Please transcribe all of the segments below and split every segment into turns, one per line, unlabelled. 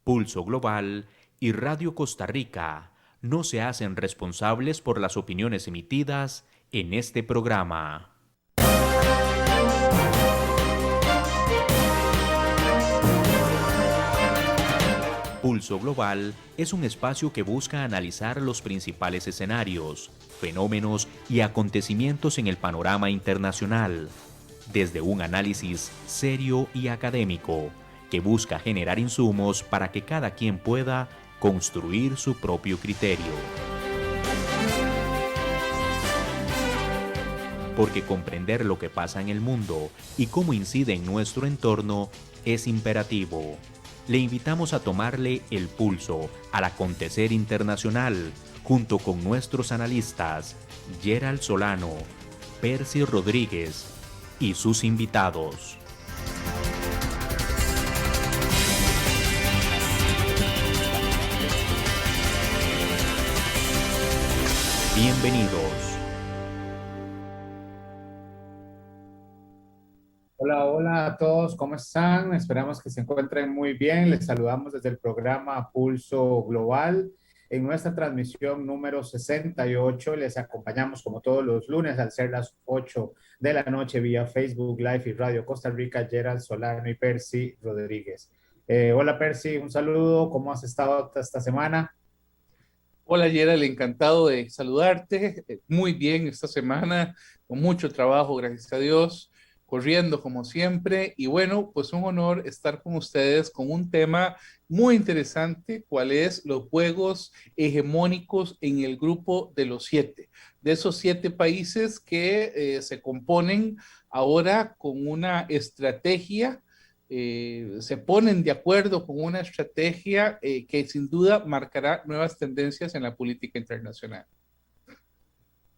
Pulso Global y Radio Costa Rica no se hacen responsables por las opiniones emitidas en este programa. Pulso Global es un espacio que busca analizar los principales escenarios, fenómenos y acontecimientos en el panorama internacional, desde un análisis serio y académico, que busca generar insumos para que cada quien pueda construir su propio criterio. Porque comprender lo que pasa en el mundo y cómo incide en nuestro entorno es imperativo. Le invitamos a tomarle el pulso al acontecer internacional junto con nuestros analistas Gerald Solano, Percy Rodríguez y sus invitados. Bienvenidos.
Hola, hola a todos, ¿cómo están? Esperamos que se encuentren muy bien. Les saludamos desde el programa Pulso Global. En nuestra transmisión número 68 les acompañamos como todos los lunes al ser las 8 de la noche vía Facebook Live y Radio Costa Rica, Gerald Solano y Percy Rodríguez. Hola Percy, un saludo, ¿cómo has estado esta semana?
Hola Gerald, encantado de saludarte. Muy bien esta semana, con mucho trabajo, gracias a Dios, corriendo como siempre. Y bueno, pues un honor estar con ustedes con un tema muy interesante, cuál es los juegos hegemónicos en el grupo de los siete, de esos siete países que se componen ahora con una estrategia, se ponen de acuerdo con una estrategia que sin duda marcará nuevas tendencias en la política internacional.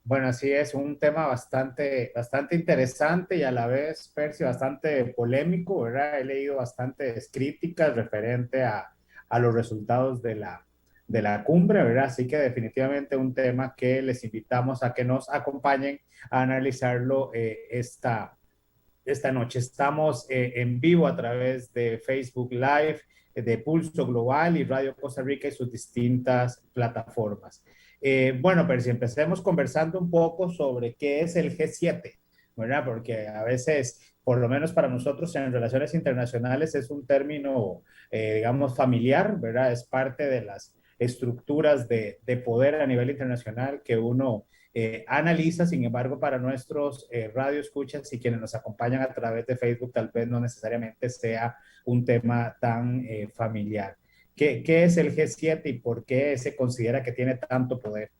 Bueno, así es, un tema bastante interesante y a la vez, Percy, bastante polémico, ¿verdad? He leído bastantes críticas referente a los resultados de la cumbre, ¿verdad? Así que definitivamente un tema que les invitamos a que nos acompañen a analizarlo esta noche. Estamos en vivo a través de Facebook Live, de Pulso Global y Radio Costa Rica y sus distintas plataformas. Bueno, pero si empecemos conversando un poco sobre qué es el G7, ¿verdad? Porque a veces, por lo menos para nosotros en relaciones internacionales, es un término, digamos, familiar, ¿verdad? Es parte de las estructuras de poder a nivel internacional que uno analiza. Sin embargo, para nuestros radio escuchas y quienes nos acompañan a través de Facebook, tal vez no necesariamente sea un tema tan familiar. ¿Qué es el G7 y por qué se considera que tiene tanto poder?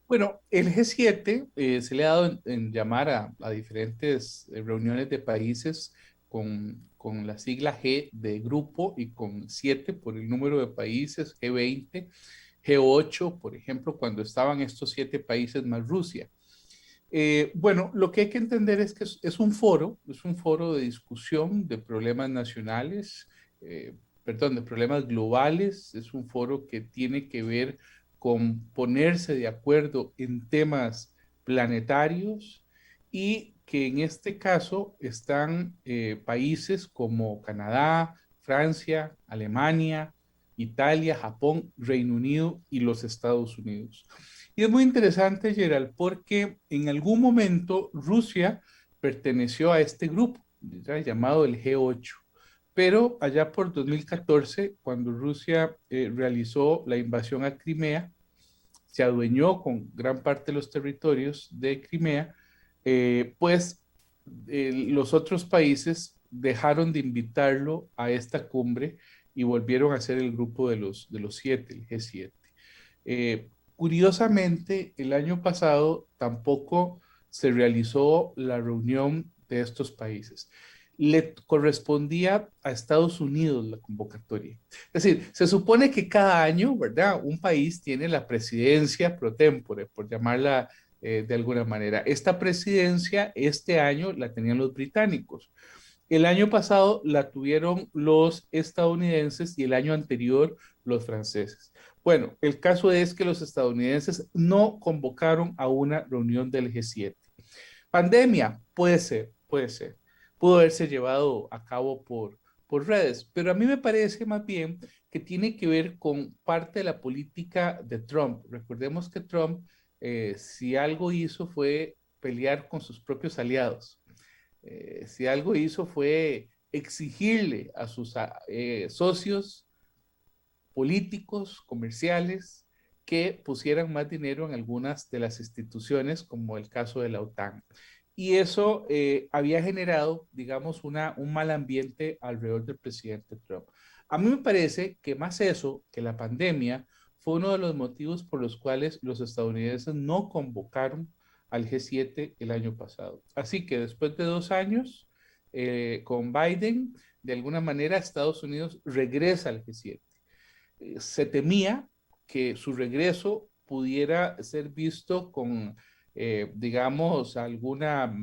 Bueno, el G7 se le ha dado en llamar a diferentes reuniones de países con la sigla G de grupo y con 7 por el número de países, G20, G8, por ejemplo, cuando estaban estos 7 países más Rusia. Bueno, lo que hay que entender es que es un foro de discusión de problemas nacionales, eh, perdón, de problemas globales, es un foro que tiene que ver con ponerse de acuerdo en temas planetarios y que en este caso están países como Canadá, Francia, Alemania, Italia, Japón, Reino Unido y los Estados Unidos. Y es muy interesante, Gerald, porque en algún momento Rusia perteneció a este grupo, ¿ya? Llamado el G8. Pero allá por 2014, cuando Rusia realizó la invasión a Crimea, se adueñó con gran parte de los territorios de Crimea, pues los otros países dejaron de invitarlo a esta cumbre y volvieron a ser el grupo de los siete, el G7. Curiosamente, el año pasado tampoco se realizó la reunión de estos países. Le correspondía a Estados Unidos la convocatoria. Es decir, se supone que cada año, ¿verdad? Un país tiene la presidencia pro tempore, por llamarla de alguna manera. Esta presidencia este año la tenían los británicos. El año pasado la tuvieron los estadounidenses y el año anterior los franceses. Bueno, el caso es que los estadounidenses no convocaron a una reunión del G7. Pandemia, puede ser, puede ser. Pudo haberse llevado a cabo por redes. Pero a mí me parece más bien que tiene que ver con parte de la política de Trump. Recordemos que Trump, si algo hizo fue pelear con sus propios aliados. Si algo hizo fue exigirle a sus socios políticos, comerciales, que pusieran más dinero en algunas de las instituciones, como el caso de la OTAN. Y eso había generado, digamos, un mal ambiente alrededor del presidente Trump. A mí me parece que más eso que la pandemia fue uno de los motivos por los cuales los estadounidenses no convocaron al G7 el año pasado. Así que después de 2 años, con Biden, de alguna manera Estados Unidos regresa al G7. Se temía que su regreso pudiera ser visto con, digamos, alguna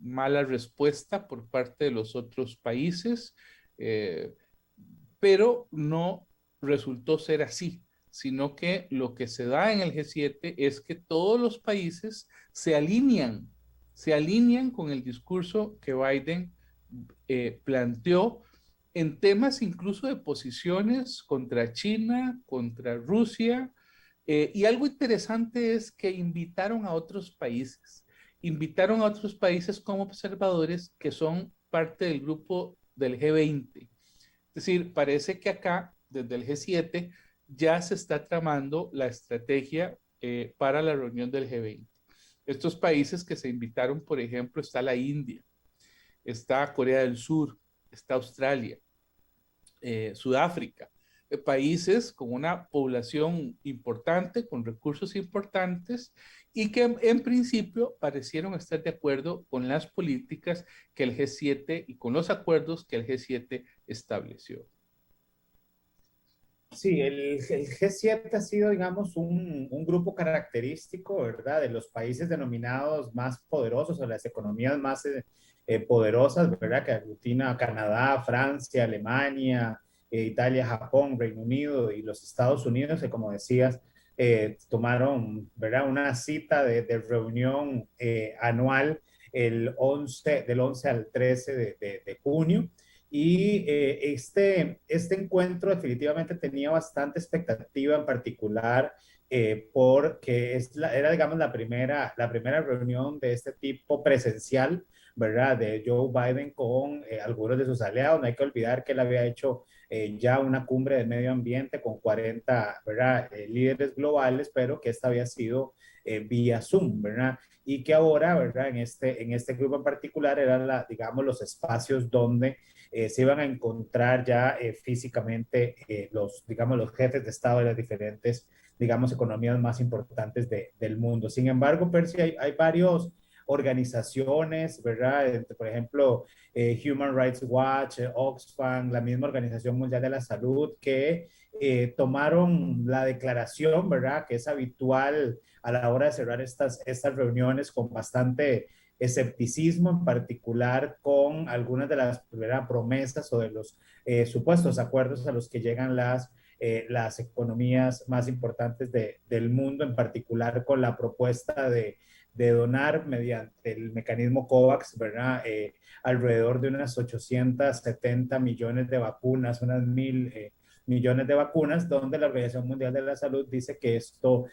mala respuesta por parte de los otros países, eh, pero no resultó ser así, sino que lo que se da en el G7 es que todos los países se alinean con el discurso que Biden planteó en temas incluso de posiciones contra China, contra Rusia, y algo interesante es que invitaron a otros países como observadores que son parte del grupo del G20. Es decir, parece que acá, desde el G7, ya se está tramando la estrategia para la reunión del G20. Estos países que se invitaron, por ejemplo, está la India, está Corea del Sur, está Australia, Sudáfrica, países con una población importante, con recursos importantes y que en principio parecieron estar de acuerdo con las políticas que el G7 y con los acuerdos que el G7 estableció.
Sí, el G7 ha sido, digamos, un grupo característico, ¿verdad?, de los países denominados más poderosos o las economías más poderosas, ¿verdad?, que aglutina a Canadá, Francia, Alemania, Italia, Japón, Reino Unido y los Estados Unidos, que como decías, tomaron, ¿verdad?, una cita de reunión anual del 11 al 13 de junio. Y este encuentro definitivamente tenía bastante expectativa, en particular porque era, digamos, la primera reunión de este tipo presencial, ¿verdad? De Joe Biden con algunos de sus aliados. No hay que olvidar que él había hecho ya una cumbre de medio ambiente con 40, ¿verdad? Líderes globales, pero que esta había sido vía Zoom, ¿verdad? Y que ahora, ¿verdad? En este grupo en particular eran, digamos, los espacios donde se iban a encontrar ya físicamente digamos, los jefes de Estado de las diferentes, digamos, economías más importantes del mundo. Sin embargo, Percy, hay varios organizaciones, ¿verdad? Por ejemplo, Human Rights Watch, Oxfam, la misma Organización Mundial de la Salud, que tomaron la declaración, ¿verdad?, que es habitual a la hora de cerrar estas reuniones con bastante escepticismo, en particular con algunas de las promesas o de los supuestos acuerdos a los que llegan las economías más importantes del mundo, en particular con la propuesta de donar mediante el mecanismo COVAX, ¿verdad? Alrededor de unas 870 millones de vacunas, unas 1.000 millones de vacunas, donde la Organización Mundial de la Salud dice que esto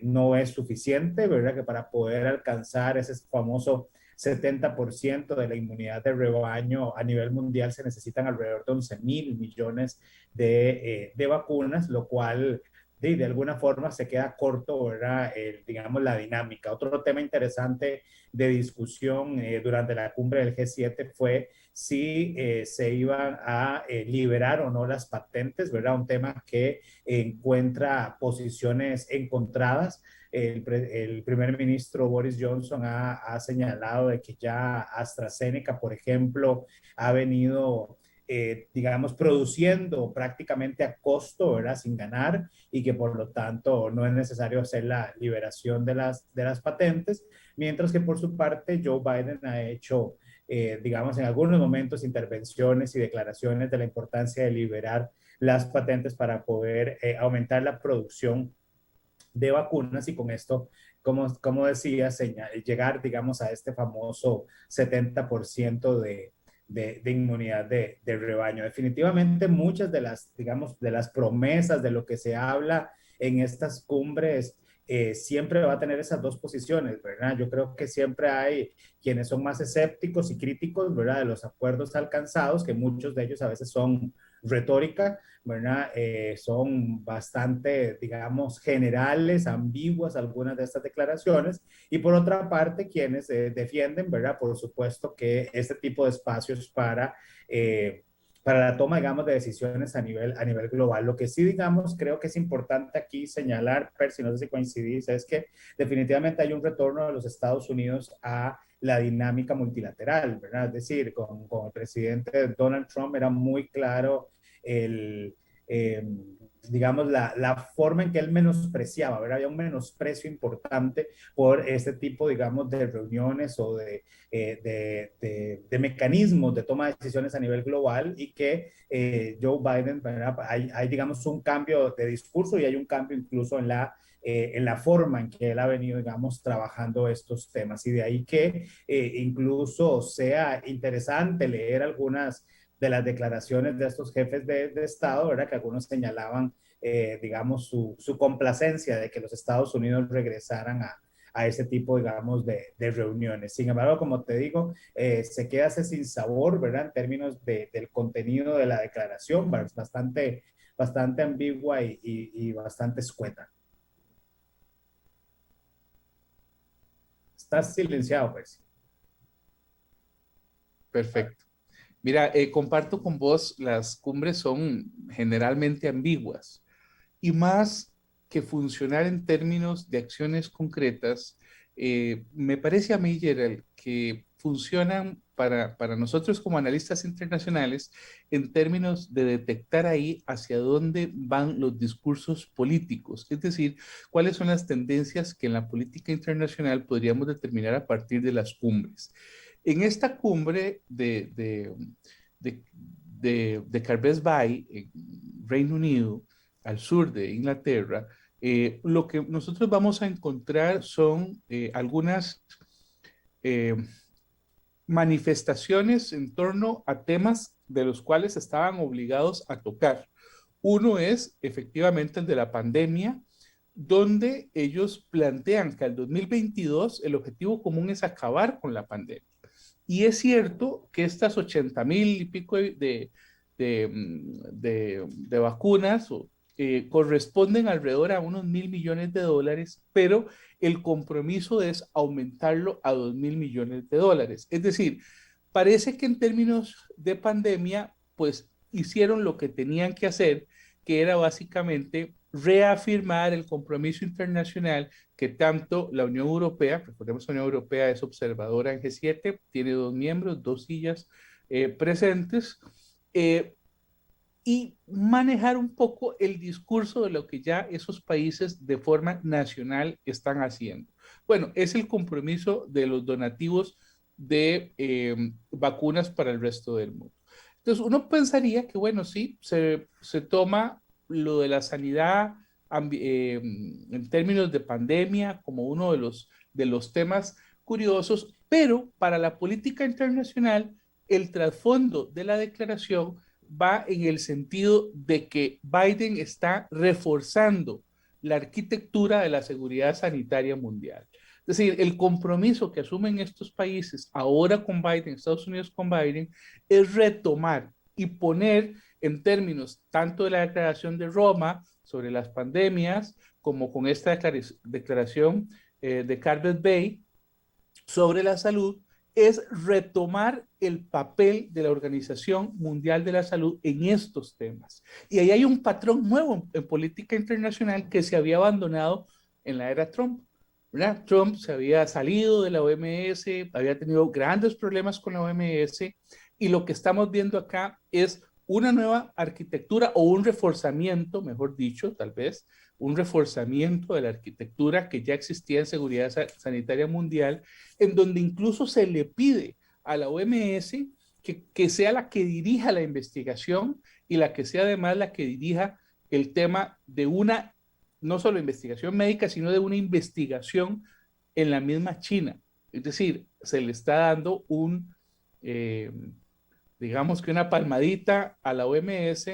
no es suficiente, ¿verdad? Que para poder alcanzar ese famoso 70% de la inmunidad de rebaño a nivel mundial se necesitan alrededor de 11.000 millones de vacunas, lo cual de alguna forma se queda corto, ¿verdad? Digamos, la dinámica. Otro tema interesante de discusión durante la cumbre del G7 fue si se iban a liberar o no las patentes, ¿verdad? Un tema que encuentra posiciones encontradas. El primer ministro Boris Johnson ha señalado de que ya AstraZeneca, por ejemplo, ha venido digamos, produciendo prácticamente a costo, ¿verdad? Sin ganar, y que por lo tanto no es necesario hacer la liberación de las patentes, mientras que por su parte Joe Biden ha hecho, digamos, en algunos momentos intervenciones y declaraciones de la importancia de liberar las patentes para poder aumentar la producción de vacunas y con esto, como decía, llegar, digamos, a este famoso 70% de inmunidad de rebaño. Definitivamente muchas de las, digamos, de las promesas de lo que se habla en estas cumbres siempre va a tener esas dos posiciones, ¿verdad? Yo creo que siempre hay quienes son más escépticos y críticos, ¿verdad? De los acuerdos alcanzados, que muchos de ellos a veces son retórica, ¿verdad? Son bastante, digamos, generales, ambiguas algunas de estas declaraciones, y por otra parte, quienes defienden, ¿verdad? Por supuesto que este tipo de espacios para la toma, digamos, de decisiones a nivel global. Lo que sí, digamos, creo que es importante aquí señalar, Percy, no sé si coincidís, es que definitivamente hay un retorno de los Estados Unidos a la dinámica multilateral, ¿verdad? Es decir, con el presidente Donald Trump era muy claro el, eh, digamos, la forma en que él menospreciaba, ¿verdad? Había un menosprecio importante por este tipo, digamos, de reuniones o de mecanismos de toma de decisiones a nivel global y que Joe Biden, ¿verdad? Hay, digamos, un cambio de discurso y hay un cambio incluso en la forma en que él ha venido, digamos, trabajando estos temas. Y de ahí que incluso sea interesante leer algunas de las declaraciones de estos jefes de Estado, ¿verdad? Que algunos señalaban, digamos, su complacencia de que los Estados Unidos regresaran a ese tipo, digamos, de reuniones. Sin embargo, como te digo, se queda ese sin sabor, ¿verdad? En términos del contenido de la declaración, bastante, bastante ambigua y bastante escueta. Estás silenciado, pues.
Perfecto. Mira, comparto con vos, las cumbres son generalmente ambiguas y más que funcionar en términos de acciones concretas, me parece a mí, Gerald, que funcionan para nosotros como analistas internacionales en términos de detectar ahí hacia dónde van los discursos políticos, es decir, cuáles son las tendencias que en la política internacional podríamos determinar a partir de las cumbres. En esta cumbre de Carbes Bay, en Reino Unido, al sur de Inglaterra, lo que nosotros vamos a encontrar son algunas eh, manifestaciones en torno a temas de los cuales estaban obligados a tocar. Uno es efectivamente el de la pandemia, donde ellos plantean que al 2022 el objetivo común es acabar con la pandemia. Y es cierto que estas 80,000 y pico de vacunas corresponden alrededor a unos $1.000 millones, pero el compromiso es aumentarlo a $2.000 millones. Es decir, parece que en términos de pandemia, pues hicieron lo que tenían que hacer, que era básicamente reafirmar el compromiso internacional que tanto la Unión Europea, recordemos que la Unión Europea es observadora en G7, tiene 2 miembros, 2 sillas presentes, y manejar un poco el discurso de lo que ya esos países de forma nacional están haciendo. Bueno, es el compromiso de los donativos de vacunas para el resto del mundo. Entonces, uno pensaría que, bueno, sí, se toma lo de la sanidad en términos de pandemia como uno de los temas curiosos, pero para la política internacional, el trasfondo de la declaración va en el sentido de que Biden está reforzando la arquitectura de la seguridad sanitaria mundial. Es decir, el compromiso que asumen estos países ahora con Biden, Estados Unidos con Biden, es retomar y poner en términos tanto de la declaración de Roma sobre las pandemias como con esta declaración de Carbet Bay sobre la salud, es retomar el papel de la Organización Mundial de la Salud en estos temas. Y ahí hay un patrón nuevo en política internacional que se había abandonado en la era Trump, ¿verdad? Trump se había salido de la OMS, había tenido grandes problemas con la OMS, y lo que estamos viendo acá es una nueva arquitectura o un reforzamiento, mejor dicho, tal vez, un reforzamiento de la arquitectura que ya existía en seguridad sanitaria mundial, en donde incluso se le pide a la OMS que sea la que dirija la investigación y la que sea además la que dirija el tema de una, no solo investigación médica, sino de una investigación en la misma China. Es decir, se le está dando digamos que una palmadita a la OMS,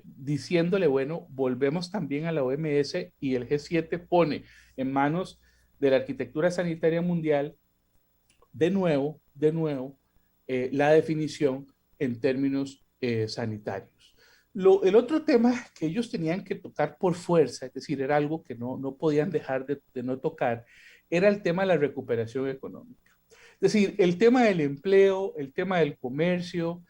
diciéndole, bueno, volvemos también a la OMS, y el G7 pone en manos de la arquitectura sanitaria mundial de nuevo, la definición en términos sanitarios. El otro tema que ellos tenían que tocar por fuerza, es decir, era algo que no podían dejar de no tocar, era el tema de la recuperación económica. Es decir, el tema del empleo, el tema del comercio,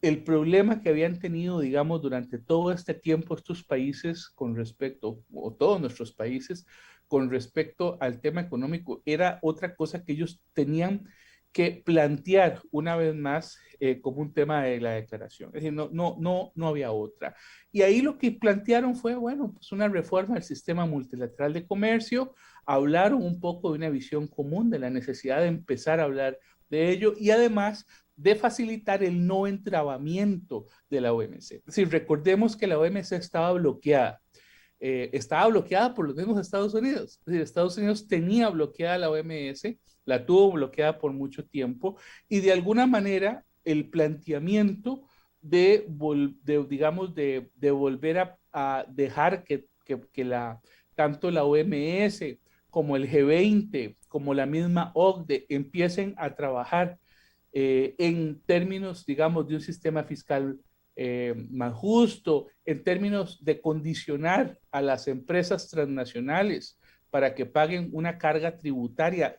el problema que habían tenido, digamos, durante todo este tiempo estos países con respecto, o todos nuestros países, con respecto al tema económico, era otra cosa que ellos tenían que plantear una vez más como un tema de la declaración. Es decir, no había otra. Y ahí lo que plantearon fue, bueno, pues una reforma del sistema multilateral de comercio, hablaron un poco de una visión común, de la necesidad de empezar a hablar de ello, y además de facilitar el no entrabamiento de la OMC. Es decir, recordemos que la OMC estaba bloqueada por los mismos Estados Unidos. Es decir, Estados Unidos tenía bloqueada la OMS, la tuvo bloqueada por mucho tiempo, y de alguna manera el planteamiento digamos, de volver a dejar que tanto la OMS como el G20, como la misma OCDE, empiecen a trabajar en términos, digamos, de un sistema fiscal más justo, en términos de condicionar a las empresas transnacionales para que paguen una carga tributaria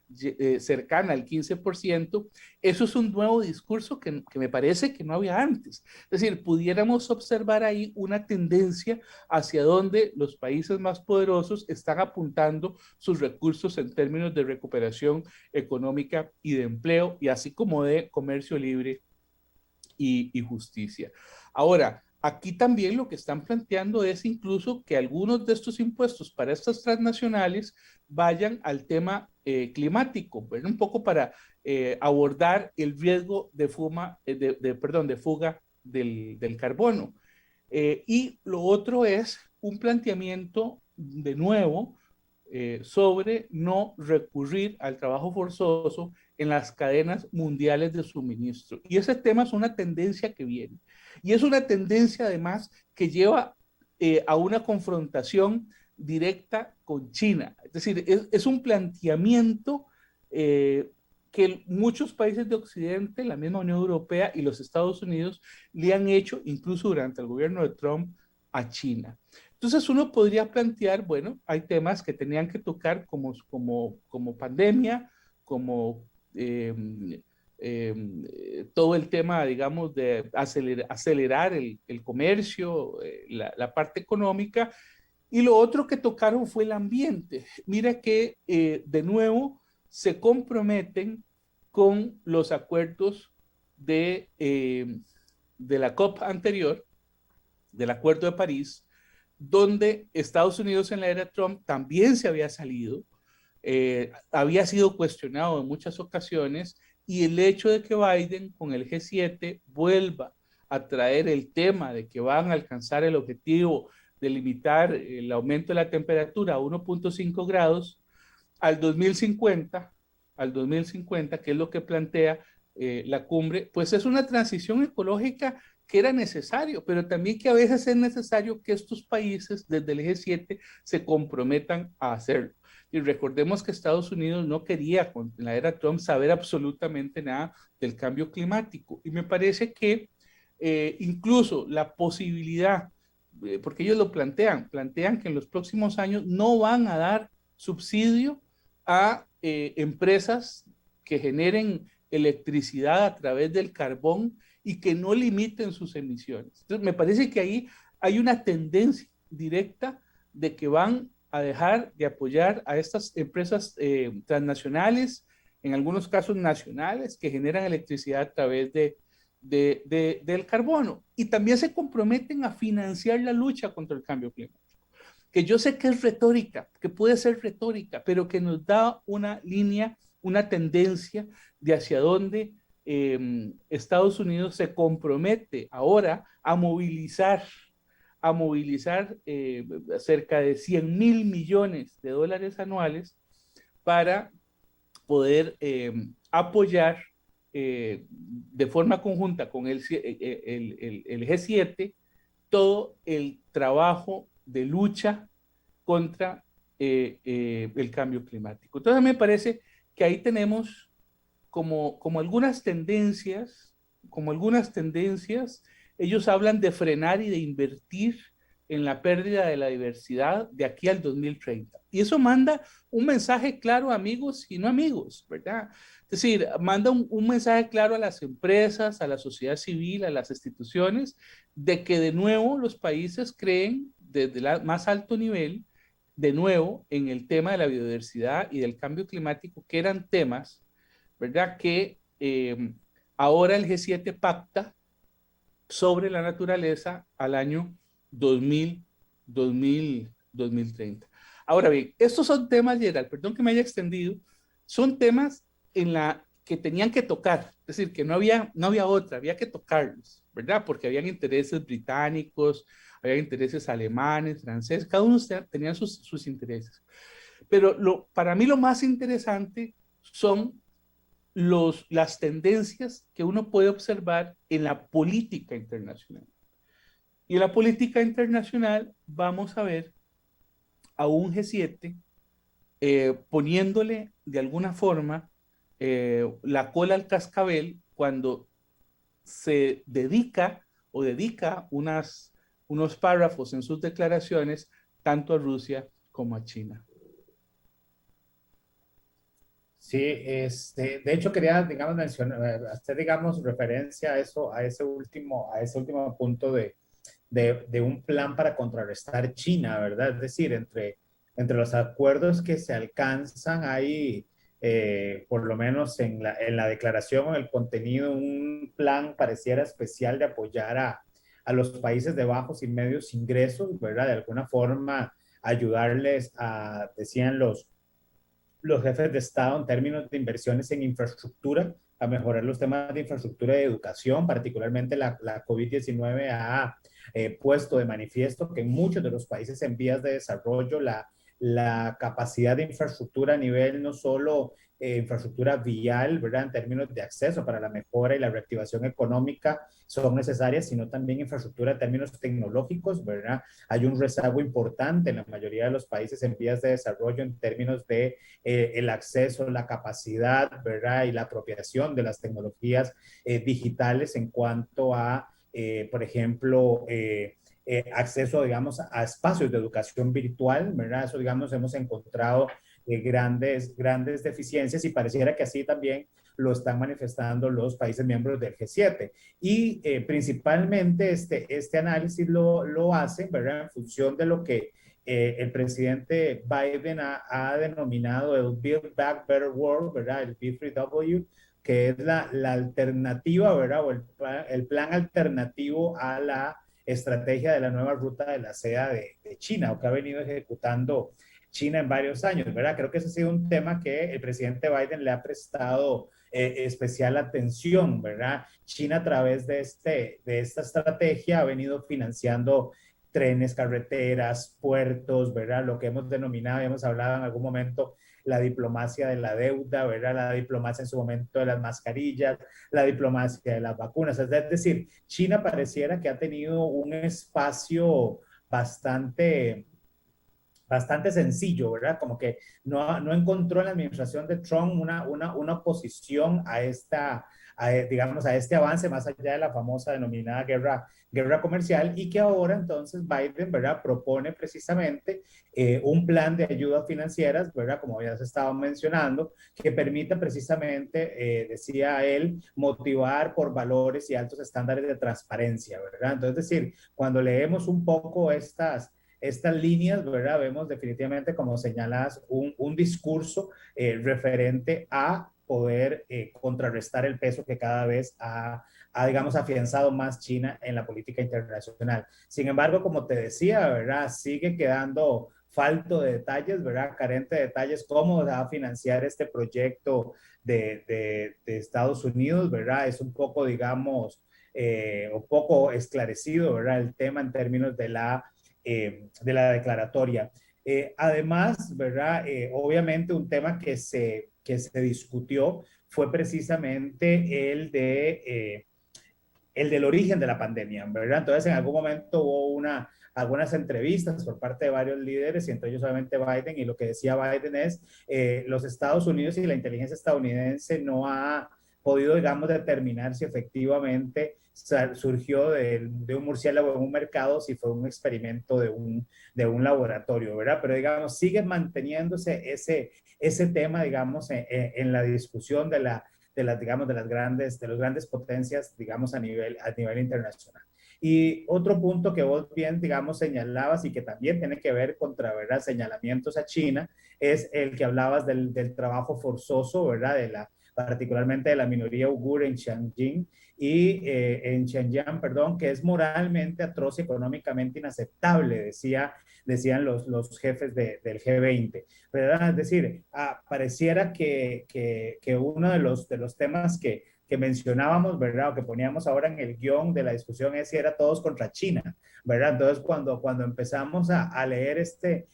cercana al 15%, eso es un nuevo discurso que me parece que no había antes. Es decir, pudiéramos observar ahí una tendencia hacia donde los países más poderosos están apuntando sus recursos en términos de recuperación económica y de empleo, y así como de comercio libre y justicia. Ahora, aquí también lo que están planteando es incluso que algunos de estos impuestos para estas transnacionales vayan al tema climático, ¿verdad? Un poco para abordar el riesgo de fuga del carbono. Y lo otro es un planteamiento de nuevo sobre no recurrir al trabajo forzoso en las cadenas mundiales de suministro. Y ese tema es una tendencia que viene. Y es una tendencia además que lleva a una confrontación directa con China. Es decir, es un planteamiento que muchos países de Occidente, la misma Unión Europea y los Estados Unidos le han hecho, incluso durante el gobierno de Trump, a China. Entonces uno podría plantear, bueno, hay temas que tenían que tocar como pandemia, como todo el tema, digamos, de acelerar el comercio, la parte económica, y lo otro que tocaron fue el ambiente. Mira que de nuevo se comprometen con los acuerdos de la COP anterior, del Acuerdo de París, donde Estados Unidos en la era Trump también se había salido, había sido cuestionado en muchas ocasiones, y el hecho de que Biden con el G7 vuelva a traer el tema de que van a alcanzar el objetivo de limitar el aumento de la temperatura a 1.5 grados al 2050, que es lo que plantea la cumbre, pues es una transición ecológica que era necesario, pero también que a veces es necesario que estos países desde el G7 se comprometan a hacerlo. Y recordemos que Estados Unidos no quería, con la era Trump, saber absolutamente nada del cambio climático. Y me parece que incluso la posibilidad, porque ellos lo plantean que en los próximos años no van a dar subsidio a empresas que generen electricidad a través del carbón y que no limiten sus emisiones. Entonces, me parece que ahí hay una tendencia directa de que van a dejar de apoyar a estas empresas transnacionales, en algunos casos nacionales, que generan electricidad a través del carbono. Y también se comprometen a financiar la lucha contra el cambio climático, que yo sé que es retórica, que puede ser retórica, pero que nos da una línea, una tendencia de hacia dónde Estados Unidos se compromete ahora a movilizar cerca de 100.000 millones de dólares anuales para poder apoyar de forma conjunta con el G7 todo el trabajo de lucha contra el cambio climático. Entonces me parece que ahí tenemos como algunas tendencias, ellos hablan de frenar y de invertir en la pérdida de la diversidad de aquí al 2030. Y eso manda un mensaje claro a amigos y no amigos, ¿verdad? Es decir, manda un mensaje claro a las empresas, a la sociedad civil, a las instituciones, de que de nuevo los países creen desde el más alto nivel, de nuevo, en el tema de la biodiversidad y del cambio climático, que eran temas, ¿verdad? Que ahora el G7 pacta sobre la naturaleza al año 2030. Ahora bien, estos son temas, Gerald, perdón que me haya extendido, son temas en la que tenían que tocar, es decir, que no había otra, había que tocarlos, ¿verdad? Porque habían intereses británicos, había intereses alemanes, franceses, cada uno tenía sus intereses. Pero para mí lo más interesante son las tendencias que uno puede observar en la política internacional. Y en la política internacional vamos a ver a un G7 poniéndole de alguna forma la cola al cascabel cuando se dedica unos párrafos en sus declaraciones tanto a Rusia como a China.
Sí, de hecho quería, digamos, mencionar, hacer, digamos, referencia a eso, a ese último punto de un plan para contrarrestar China, ¿verdad? Es decir, entre los acuerdos que se alcanzan ahí, por lo menos en la declaración o en el contenido, un plan pareciera especial de apoyar a los países de bajos y medios ingresos, ¿verdad? De alguna forma ayudarles a, decían los jefes de Estado en términos de inversiones en infraestructura, a mejorar los temas de infraestructura y educación, particularmente la COVID-19 ha puesto de manifiesto que en muchos de los países en vías de desarrollo la capacidad de infraestructura a nivel no solo infraestructura vial, ¿verdad? En términos de acceso para la mejora y la reactivación económica son necesarias, sino también infraestructura en términos tecnológicos, ¿verdad? Hay un rezago importante en la mayoría de los países en vías de desarrollo en términos de el acceso, la capacidad, ¿verdad? Y la apropiación de las tecnologías digitales en cuanto a, por ejemplo, acceso, digamos, a espacios de educación virtual, ¿verdad? Eso, digamos, hemos encontrado grandes deficiencias y pareciera que así también lo están manifestando los países miembros del G7. Y principalmente este análisis lo hacen, ¿verdad? En función de lo que el presidente Biden ha denominado el Build Back Better World, ¿verdad? El B3W, que es la alternativa, ¿verdad? O el plan alternativo a la estrategia de la nueva ruta de la seda de China, o que ha venido ejecutando China en varios años, ¿verdad? Creo que ese ha sido un tema que el presidente Biden le ha prestado especial atención, ¿verdad? China a través de esta estrategia ha venido financiando trenes, carreteras, puertos, ¿verdad? Lo que hemos denominado, hemos hablado en algún momento, la diplomacia de la deuda, ¿verdad? La diplomacia en su momento de las mascarillas, la diplomacia de las vacunas. Es decir, China pareciera que ha tenido un espacio bastante sencillo, ¿verdad? Como que no encontró en la administración de Trump una oposición digamos, a este avance más allá de la famosa denominada guerra comercial y que ahora entonces Biden, ¿verdad? Propone precisamente un plan de ayudas financieras, ¿verdad? Como ya se estaba mencionando, que permita precisamente, decía él, motivar por valores y altos estándares de transparencia, ¿verdad? Entonces, es decir, cuando leemos un poco estas líneas, ¿verdad? Vemos definitivamente, como señalas, un discurso referente a poder contrarrestar el peso que cada vez digamos, afianzado más China en la política internacional. Sin embargo, como te decía, ¿verdad? Sigue quedando falto de detalles, ¿verdad? Carente de detalles, cómo va a financiar este proyecto de Estados Unidos, ¿verdad? Es un poco, digamos, o poco esclarecido, ¿verdad? El tema en términos de la declaratoria. Además, ¿verdad? Obviamente un tema que se discutió fue precisamente el del origen de la pandemia, ¿verdad? Entonces, en algún momento hubo algunas entrevistas por parte de varios líderes, y entre ellos obviamente Biden, y lo que decía Biden es, los Estados Unidos y la inteligencia estadounidense no ha podido, digamos, determinar si efectivamente surgió de un murciélago en un mercado, si fue un experimento de un laboratorio, ¿verdad? Pero, digamos, sigue manteniéndose ese tema, digamos, en la discusión digamos, de las grandes potencias, digamos, a nivel internacional. Y otro punto que vos bien, digamos, señalabas y que también tiene que ver contra, ¿verdad?, señalamientos a China, es el que hablabas del trabajo forzoso, ¿verdad?, particularmente de la minoría uigur en Xinjiang en Xinjiang, perdón, que es moralmente atroz y económicamente inaceptable, decían los jefes del G20, ¿verdad? Es decir, pareciera que uno de los temas que mencionábamos, ¿verdad? O que poníamos ahora en el guión de la discusión es si era todos contra China, ¿verdad? Entonces, cuando empezamos a leer este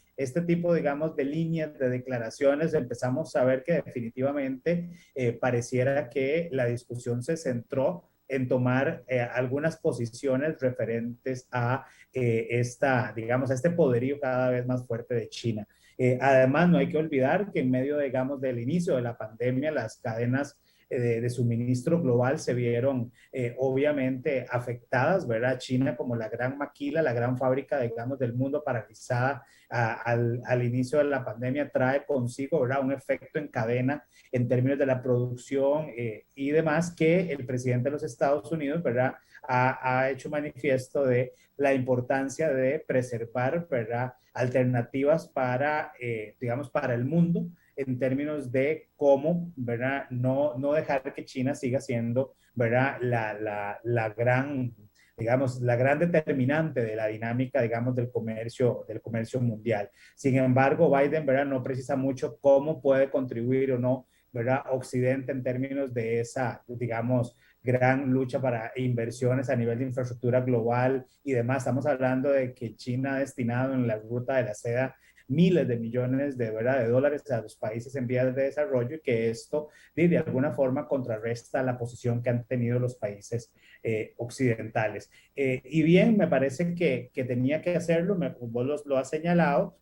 tipo, digamos, de líneas, de declaraciones, empezamos a ver que definitivamente pareciera que la discusión se centró en tomar algunas posiciones referentes a digamos, a este poderío cada vez más fuerte de China. Además, no hay que olvidar que en medio, digamos, del inicio de la pandemia, las cadenas de suministro global se vieron obviamente afectadas, ¿verdad? China como la gran maquila, la gran fábrica, digamos, del mundo paralizada al inicio de la pandemia trae consigo, ¿verdad?, un efecto en cadena en términos de la producción y demás que el presidente de los Estados Unidos, ¿verdad?, ha hecho manifiesto de la importancia de preservar, ¿verdad?, alternativas digamos, para el mundo en términos de cómo, ¿verdad?, no dejar que China siga siendo, ¿verdad?, la gran, digamos, la gran determinante de la dinámica, digamos, del comercio mundial. Sin embargo, Biden, ¿verdad?, no precisa mucho cómo puede contribuir o no, ¿verdad?, Occidente en términos de esa, digamos, gran lucha para inversiones a nivel de infraestructura global y demás. Estamos hablando de que China ha destinado en la ruta de la seda miles de millones ¿verdad?, de dólares a los países en vías de desarrollo, y que esto de alguna forma contrarresta la posición que han tenido los países occidentales. Y bien, me parece que tenía que hacerlo, vos lo has señalado,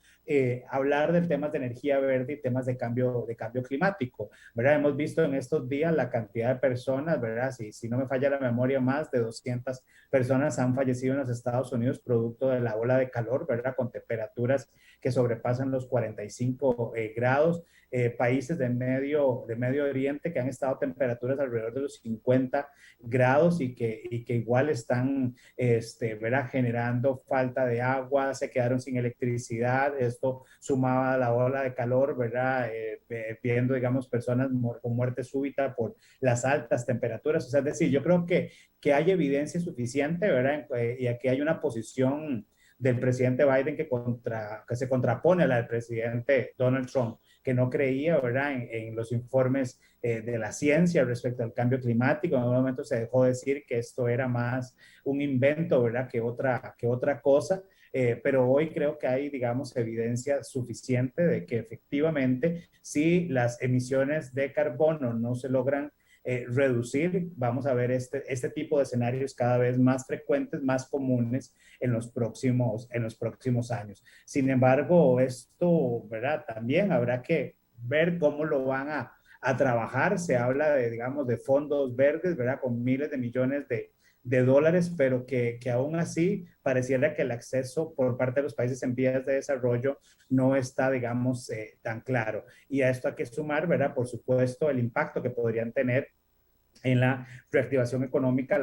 hablar de temas de energía verde y temas de cambio climático, ¿verdad? Hemos visto en estos días la cantidad de personas, ¿verdad? Si no me falla la memoria, más de 200 personas han fallecido en los Estados Unidos producto de la ola de calor, ¿verdad?, con temperaturas que sobrepasan los 45 grados. Países de Medio Oriente que han estado a temperaturas alrededor de los 50 grados y que igual están, ¿verdad?, generando falta de agua, se quedaron sin electricidad. Esto sumaba a la ola de calor, ¿verdad?, viendo, digamos, personas con muerte súbita por las altas temperaturas. O sea, es decir, yo creo que hay evidencia suficiente, ¿verdad?, y aquí hay una posición del presidente Biden que se contrapone a la del presidente Donald Trump, que no creía, ¿verdad?, en los informes de la ciencia respecto al cambio climático. En un momento se dejó decir que esto era más un invento, ¿verdad?, que otra cosa. Pero hoy creo que hay, digamos, evidencia suficiente de que efectivamente, si las emisiones de carbono no se logran reducir, vamos a ver este tipo de escenarios cada vez más frecuentes, más comunes en los próximos años. Sin embargo, esto, ¿verdad?, también habrá que ver cómo lo van a trabajar. Se habla digamos, de fondos verdes, ¿verdad?, con miles de millones de dólares, pero que aún así pareciera que el acceso por parte de los países en vías de desarrollo no está, digamos, tan claro. Y a esto hay que sumar, ¿verdad?, por supuesto, el impacto que podrían tener en la reactivación económica,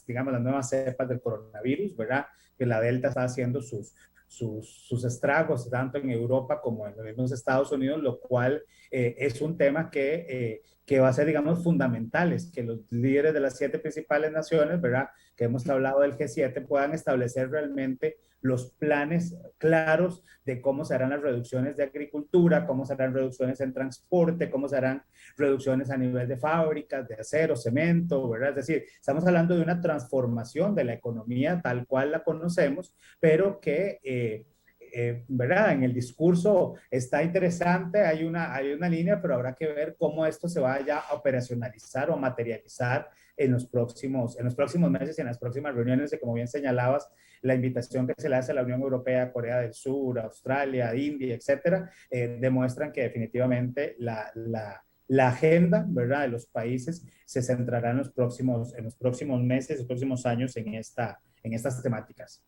digamos, las nuevas cepas del coronavirus, ¿verdad? Que la Delta está haciendo sus estragos tanto en Europa como en los mismos Estados Unidos, lo cual es un tema que va a ser, digamos, fundamental, es que los líderes de las 7 principales naciones, ¿verdad?, que hemos hablado del G7, puedan establecer realmente los planes claros de cómo se harán las reducciones de agricultura, cómo se harán reducciones en transporte, cómo se harán reducciones a nivel de fábricas, de acero, cemento, ¿verdad? Es decir, estamos hablando de una transformación de la economía tal cual la conocemos, pero que ¿verdad? En el discurso está interesante, hay una línea, pero habrá que ver cómo esto se vaya a operacionalizar o materializar en los próximos meses y en las próximas reuniones, de como bien señalabas, la invitación que se le hace a la Unión Europea, Corea del Sur, Australia, India, etcétera, demuestran que definitivamente la agenda, ¿verdad?, de los países se centrará en los próximos meses, los próximos años en estas temáticas.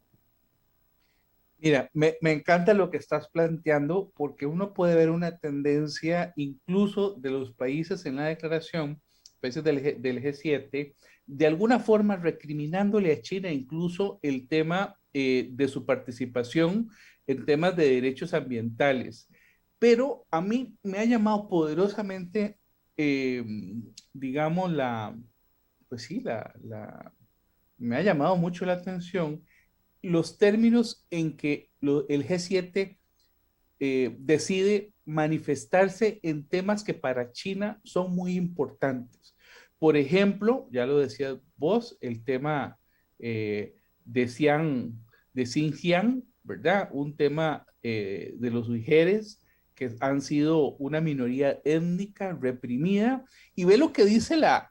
Mira, me encanta lo que estás planteando porque uno puede ver una tendencia incluso de los países en la declaración, países del G7, de alguna forma recriminándole a China incluso el tema de su participación en temas de derechos ambientales. Pero a mí me ha llamado poderosamente, eh, digamos, pues sí, me ha llamado mucho la atención los términos en que el G7 decide manifestarse en temas que para China son muy importantes. Por ejemplo, ya lo decías vos, el tema de, de Xinjiang, ¿verdad? Un tema de los uigieres que han sido una minoría étnica reprimida. Y ve lo que dice la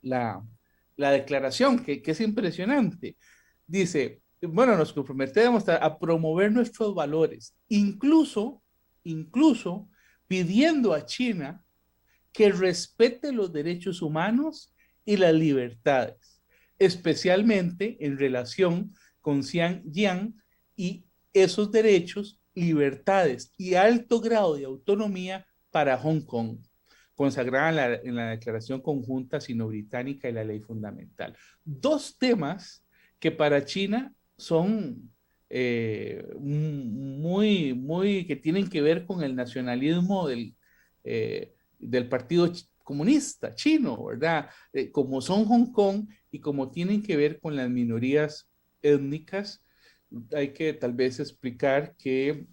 declaración, que es impresionante. Dice, bueno, nos comprometemos a promover nuestros valores, incluso pidiendo a China que respete los derechos humanos y las libertades, especialmente en relación con Xinjiang y esos derechos, libertades y alto grado de autonomía para Hong Kong, consagrada en la Declaración Conjunta Sino-Británica y la Ley Fundamental. Dos temas que para China son que tienen que ver con el nacionalismo del Partido Comunista Chino, ¿verdad? Como son Hong Kong y como tienen que ver con las minorías étnicas, hay que tal vez explicar que,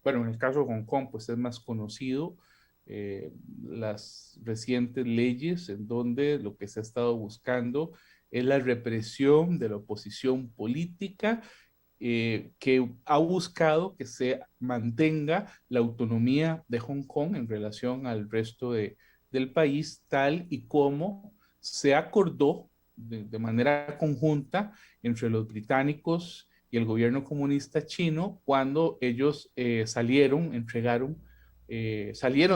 bueno, en el caso de Hong Kong, pues es más conocido las recientes leyes en donde lo que se ha estado buscando es la represión de la oposición política que ha buscado que se mantenga la autonomía de Hong Kong en relación al resto del país, tal y como se acordó de manera conjunta entre los británicos y el gobierno comunista chino cuando ellos salieron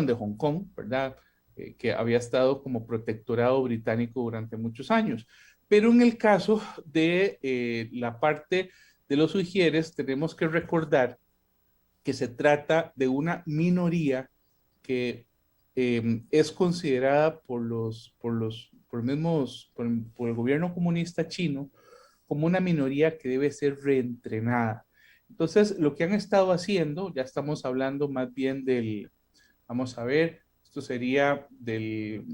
de Hong Kong, ¿verdad? Que había estado como protectorado británico durante muchos años. Pero en el caso de la parte de los uigieres, tenemos que recordar que se trata de una minoría que es considerada por el gobierno comunista chino como una minoría que debe ser reentrenada. Entonces, lo que han estado haciendo, ya estamos hablando más bien vamos a ver, esto sería del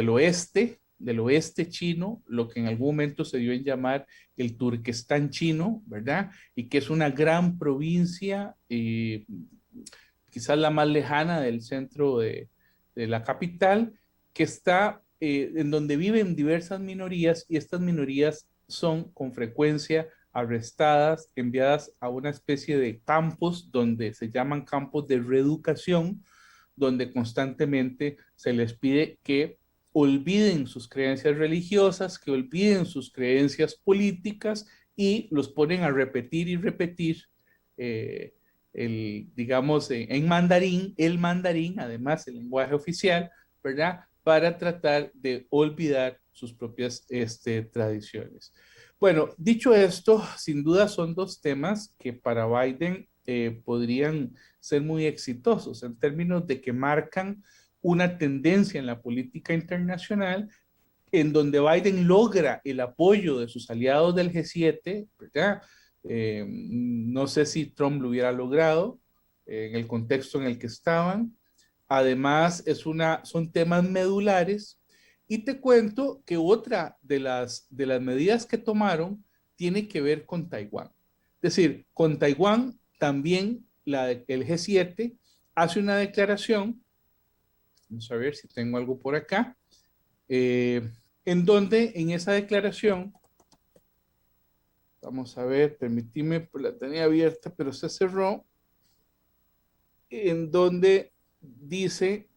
oeste chino, lo que en algún momento se dio en llamar el Turquestán chino, ¿verdad? Y que es una gran provincia, quizás la más lejana del centro de la capital, que está en donde viven diversas minorías y estas minorías son con frecuencia arrestadas, enviadas a una especie de campos donde se llaman campos de reeducación, donde constantemente se les pide que olviden sus creencias religiosas, que olviden sus creencias políticas y los ponen a repetir y repetir digamos, en mandarín, el mandarín, además el lenguaje oficial, ¿verdad? Para tratar de olvidar sus propias tradiciones. Bueno, dicho esto, sin duda son dos temas que para Biden podrían ser muy exitosos en términos de que marcan una tendencia en la política internacional en donde Biden logra el apoyo de sus aliados del G7, ¿verdad? No sé si Trump lo hubiera logrado en el contexto en el que estaban. Además, son temas medulares. Y te cuento que otra de las medidas que tomaron tiene que ver con Taiwán. Es decir, con Taiwán también el G7 hace una declaración, vamos a ver si tengo algo por acá, en donde en esa declaración Vamos a ver, permitime, pues la tenía abierta, pero se cerró, en donde dice,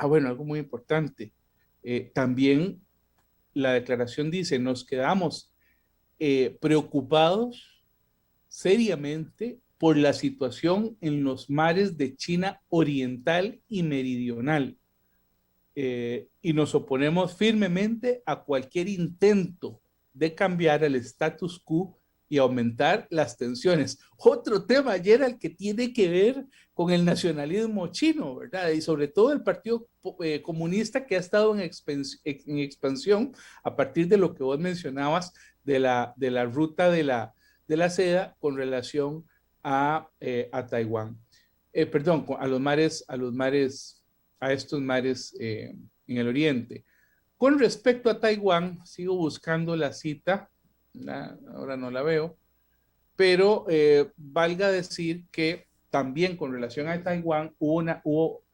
bueno, algo muy importante. También la declaración dice, nos quedamos preocupados seriamente por la situación en los mares de China Oriental y Meridional, y nos oponemos firmemente a cualquier intento de cambiar el status quo y aumentar las tensiones. Otro tema, Gerald, que tiene que ver con el nacionalismo chino, ¿verdad? Y sobre todo el Partido Comunista, que ha estado en expansión a partir de lo que vos mencionabas de la ruta de la seda con relación a Taiwán. Perdón, a estos mares en el oriente. Con respecto a Taiwán, sigo buscando la cita, ahora no la veo, pero valga decir que también con relación a Taiwán hubo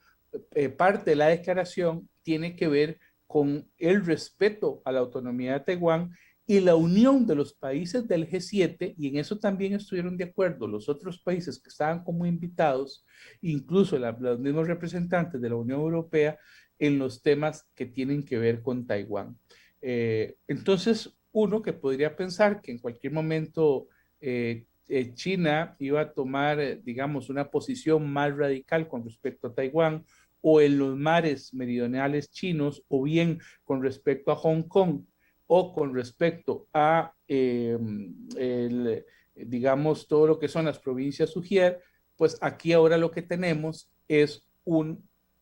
parte de la declaración tiene que ver con el respeto a la autonomía de Taiwán y la unión de los países del G7, y en eso también estuvieron de acuerdo los otros países que estaban como invitados, incluso los mismos representantes de la Unión Europea, en los temas que tienen que ver con Taiwán. Entonces, uno que podría pensar que en cualquier momento China iba a tomar, digamos, una posición más radical con respecto a Taiwán, o en los mares meridionales chinos, o bien con respecto a Hong Kong, o con respecto a, digamos, todo lo que son las provincias Ujier, pues aquí ahora lo que tenemos es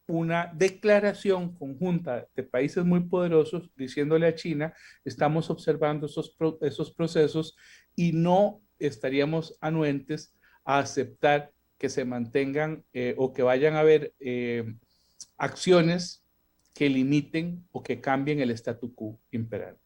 una declaración conjunta de países muy poderosos diciéndole a China, estamos observando esos procesos y no estaríamos anuentes a aceptar que se mantengan o que vayan a haber acciones que limiten o que cambien el statu quo imperante.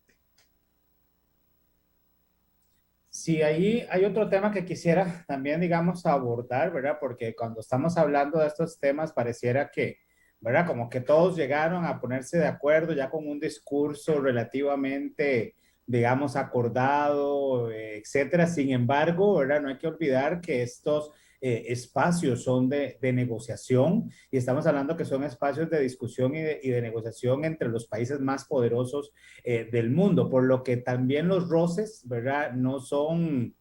Sí, ahí hay otro tema que quisiera también, digamos, abordar, ¿verdad? Porque cuando estamos hablando de estos temas, pareciera que, ¿verdad? Como que todos llegaron a ponerse de acuerdo ya con un discurso relativamente, digamos, acordado, etcétera. Sin embargo, ¿verdad? No hay que olvidar que estos espacios son de negociación y estamos hablando que son espacios de discusión y de negociación entre los países más poderosos del mundo, por lo que también los roces, ¿verdad? No son,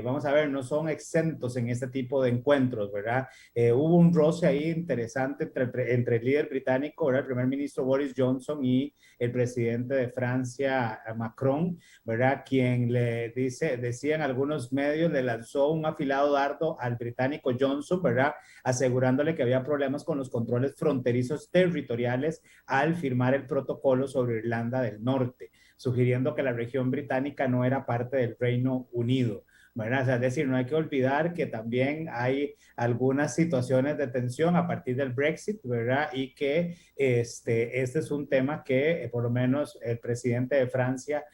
vamos a ver, no son exentos en este tipo de encuentros, ¿verdad? Hubo un roce ahí interesante entre el líder británico, ¿verdad? El primer ministro Boris Johnson y el presidente de Francia, Macron, ¿verdad? Quien decían algunos medios, le lanzó un afilado dardo al británico Johnson, ¿verdad? Asegurándole que había problemas con los controles fronterizos territoriales al firmar el protocolo sobre Irlanda del Norte, sugiriendo que la región británica no era parte del Reino Unido. Bueno, o sea, es decir, no hay que olvidar que también hay algunas situaciones de tensión a partir del Brexit, ¿verdad? Y que este es un tema que por lo menos el presidente de Francia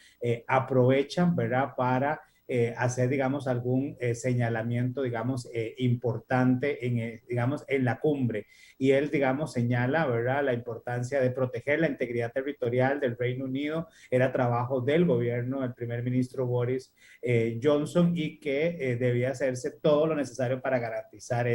aprovechan, ¿verdad? Para hacer, digamos, algún señalamiento, digamos, importante digamos, en la cumbre. Y él, digamos, señala, ¿verdad?, la importancia de proteger la integridad territorial del Reino Unido. Era trabajo del gobierno del primer ministro Boris Johnson y que debía hacerse todo lo necesario para garantizar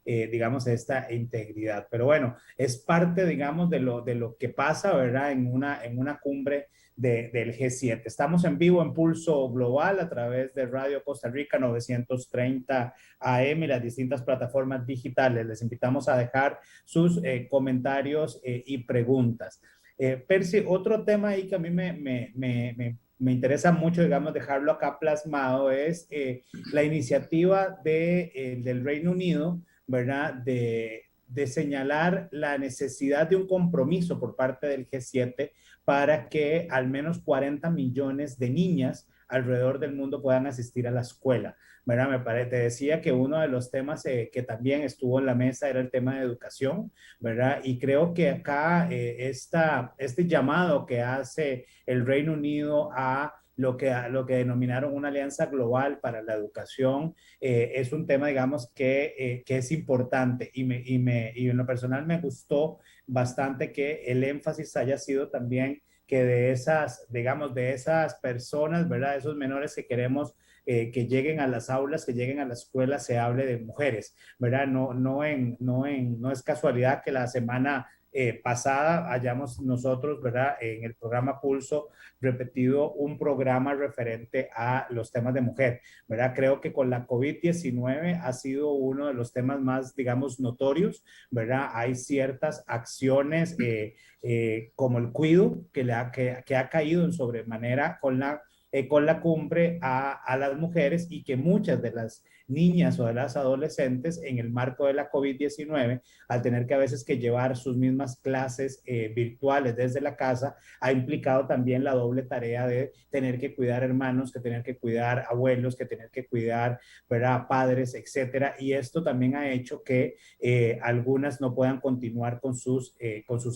digamos, esta integridad. Pero bueno, es parte, digamos, de lo que pasa, ¿verdad?, en una cumbre del G7. Estamos en vivo en Pulso Global a través de Radio Costa Rica 930 AM y las distintas plataformas digitales. Les invitamos a dejar sus comentarios y preguntas. Percy, otro tema ahí que a mí me interesa mucho, digamos, dejarlo acá plasmado es la iniciativa del Reino Unido, ¿verdad? De señalar la necesidad de un compromiso por parte del G7 para que al menos 40 millones de niñas alrededor del mundo puedan asistir a la escuela. ¿Verdad? Te decía que uno de los temas que también estuvo en la mesa era el tema de educación, ¿verdad? Y creo que acá este llamado que hace el Reino Unido a lo que denominaron una alianza global para la educación, es un tema, digamos, que es importante y en lo personal me gustó bastante que el énfasis haya sido también que de esas, digamos, de esas personas, ¿verdad? Esos menores que queremos que lleguen a las aulas, que lleguen a la escuela, se hable de mujeres, ¿verdad? No es casualidad que la semana pasada hayamos nosotros, ¿verdad? En el programa Pulso repetido un programa referente a los temas de mujer, ¿verdad? Creo que con la COVID-19 ha sido uno de los temas más, digamos, notorios, ¿verdad? Hay ciertas acciones como el cuido que ha caído en sobremanera con la cumbre a las mujeres y que muchas de las niñas o de las adolescentes en el marco de la COVID-19, al tener que a veces que llevar sus mismas clases virtuales desde la casa, ha implicado también la doble tarea de tener que cuidar hermanos, que tener que cuidar abuelos, que tener que cuidar, ¿verdad?, padres, etcétera. Y esto también ha hecho que algunas no puedan continuar con sus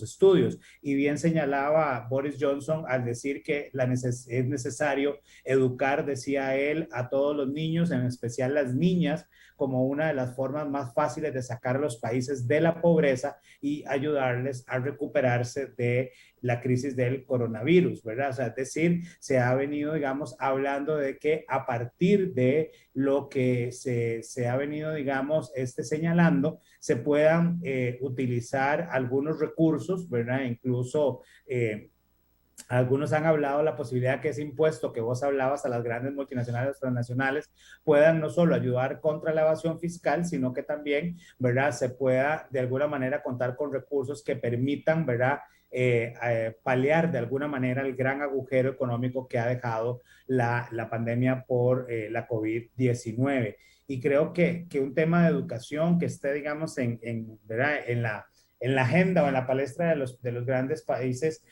estudios. Y bien señalaba Boris Johnson al decir que es necesario educar, decía él, a todos los niños, en especial las niñas, como una de las formas más fáciles de sacar a los países de la pobreza y ayudarles a recuperarse de la crisis del coronavirus, ¿verdad? O sea, es decir, se ha venido, digamos, hablando de que a partir de lo que se ha venido, digamos, señalando, se puedan utilizar algunos recursos, ¿verdad? Incluso algunos han hablado de la posibilidad que ese impuesto que vos hablabas a las grandes multinacionales transnacionales puedan no solo ayudar contra la evasión fiscal, sino que también, ¿verdad?, se pueda de alguna manera contar con recursos que permitan, ¿verdad?, paliar de alguna manera el gran agujero económico que ha dejado la pandemia por la COVID-19. Y creo que un tema de educación que esté, digamos, ¿verdad?, en la agenda o en la palestra de los grandes países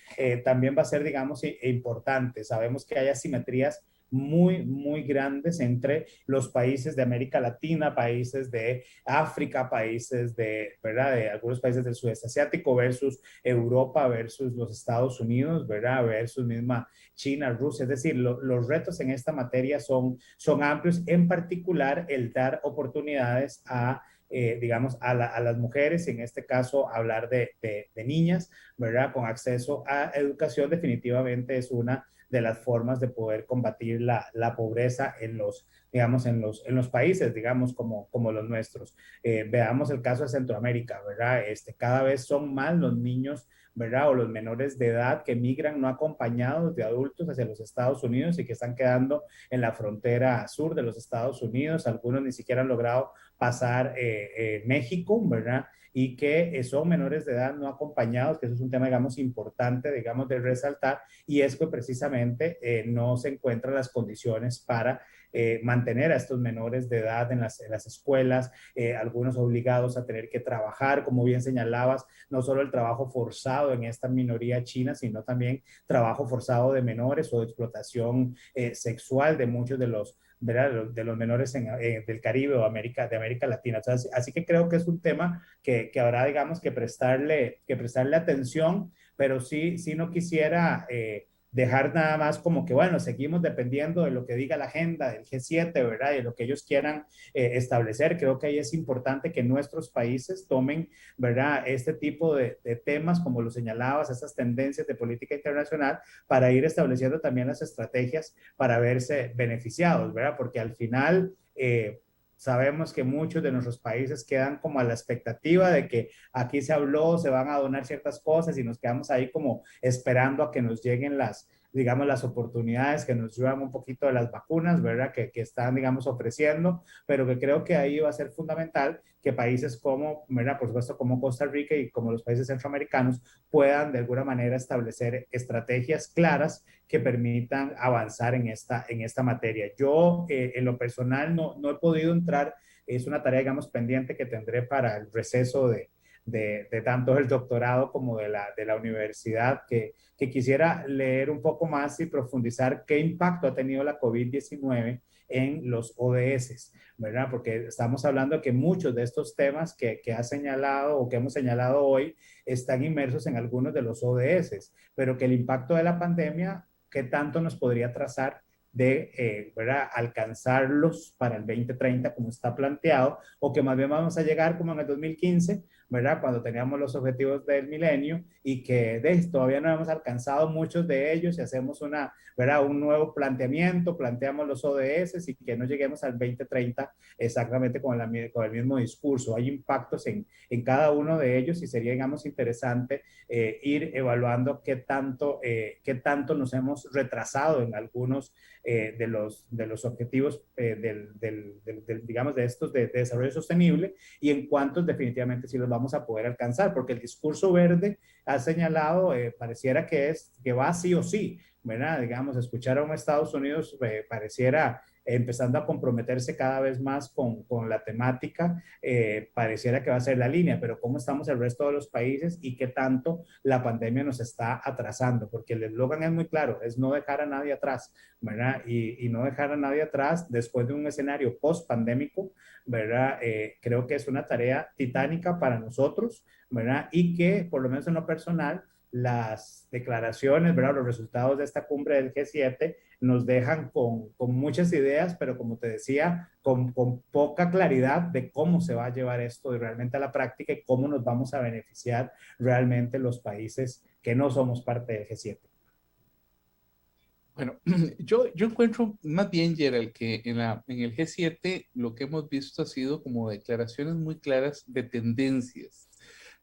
también va a ser, digamos, importante. Sabemos que hay asimetrías muy grandes entre los países de América Latina, países de África, países ¿verdad?, de algunos países del sudeste asiático versus Europa versus los Estados Unidos, ¿verdad?, versus misma China, Rusia. Es decir, los retos en esta materia son amplios, en particular el dar oportunidades digamos, a las mujeres, y en este caso hablar de niñas, ¿verdad? Con acceso a educación definitivamente es una de las formas de poder combatir la pobreza digamos, en los países, digamos, como los nuestros. Veamos el caso de Centroamérica, ¿verdad? Cada vez son más los niños, ¿verdad?, o los menores de edad que migran no acompañados de adultos hacia los Estados Unidos y que están quedando en la frontera sur de los Estados Unidos. Algunos ni siquiera han logrado pasar México, ¿verdad? Y que son menores de edad no acompañados, que eso es un tema, digamos, importante, digamos, de resaltar, y es que precisamente no se encuentran las condiciones para mantener a estos menores de edad en las escuelas, algunos obligados a tener que trabajar, como bien señalabas, no solo el trabajo forzado en esta minoría china, sino también trabajo forzado de menores o de explotación sexual de muchos ¿verdad?, de los menores del Caribe o de América Latina. O sea, así que creo que es un tema que habrá, digamos, que prestarle atención, pero sí no quisiera dejar nada más como que, bueno, seguimos dependiendo de lo que diga la agenda del G7, ¿verdad? Y de lo que ellos quieran establecer. Creo que ahí es importante que nuestros países tomen, ¿verdad?, este tipo de temas, como lo señalabas, esas tendencias de política internacional, para ir estableciendo también las estrategias para verse beneficiados, ¿verdad? Porque al final sabemos que muchos de nuestros países quedan como a la expectativa de que aquí se habló, se van a donar ciertas cosas y nos quedamos ahí como esperando a que nos lleguen digamos, las oportunidades, que nos llevan un poquito de las vacunas, ¿verdad?, que están, digamos, ofreciendo, pero que creo que ahí va a ser fundamental que países como, ¿verdad?, por supuesto, como Costa Rica y como los países centroamericanos puedan de alguna manera establecer estrategias claras que permitan avanzar en esta materia. Yo, en lo personal, no he podido entrar, es una tarea, digamos, pendiente que tendré para el receso de tanto el doctorado como de la universidad, que quisiera leer un poco más y profundizar qué impacto ha tenido la COVID-19 en los ODS, ¿verdad? Porque estamos hablando de que muchos de estos temas que ha señalado o que hemos señalado hoy están inmersos en algunos de los ODS, pero que el impacto de la pandemia, ¿qué tanto nos podría trazar de ¿verdad?, alcanzarlos para el 2030 como está planteado, o que más bien vamos a llegar como en el 2015 ¿verdad? Cuando teníamos los objetivos del milenio y que todavía no hemos alcanzado muchos de ellos y hacemos una, ¿verdad? Un nuevo planteamiento, planteamos los ODS y que no lleguemos al 2030 exactamente con el mismo discurso. Hay impactos en cada uno de ellos y sería, digamos, interesante ir evaluando qué tanto nos hemos retrasado en algunos de los objetivos digamos, de estos de desarrollo sostenible y en cuántos definitivamente sí los vamos a poder alcanzar, porque el discurso verde ha señalado, pareciera que va sí o sí, ¿verdad? Digamos, escuchar a un Estados Unidos pareciera empezando a comprometerse cada vez más con la temática, pareciera que va a ser la línea, pero ¿cómo estamos el resto de los países y qué tanto la pandemia nos está atrasando? Porque el eslogan es muy claro, es no dejar a nadie atrás, ¿verdad? Y no dejar a nadie atrás después de un escenario post-pandémico, ¿verdad? Creo que es una tarea titánica para nosotros, ¿verdad? Y que, por lo menos en lo personal, las declaraciones, ¿verdad? Los resultados de esta cumbre del G7 nos dejan con muchas ideas, pero como te decía, con poca claridad de cómo se va a llevar esto realmente a la práctica y cómo nos vamos a beneficiar realmente los países que no somos parte del G7.
Bueno, yo encuentro más bien, Gerald, que en el G7 lo que hemos visto ha sido como declaraciones muy claras de tendencias.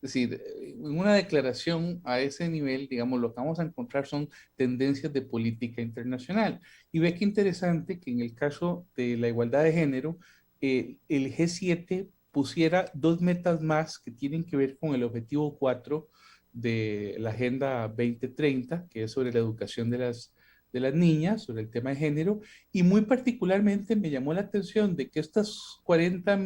Es decir, en una declaración a ese nivel, digamos, lo que vamos a encontrar son tendencias de política internacional. Y ve qué interesante que en el caso de la igualdad de género, el G7 pusiera dos metas más que tienen que ver con el objetivo 4 de la Agenda 2030, que es sobre la educación de las niñas, sobre el tema de género, y muy particularmente me llamó la atención de que estas 40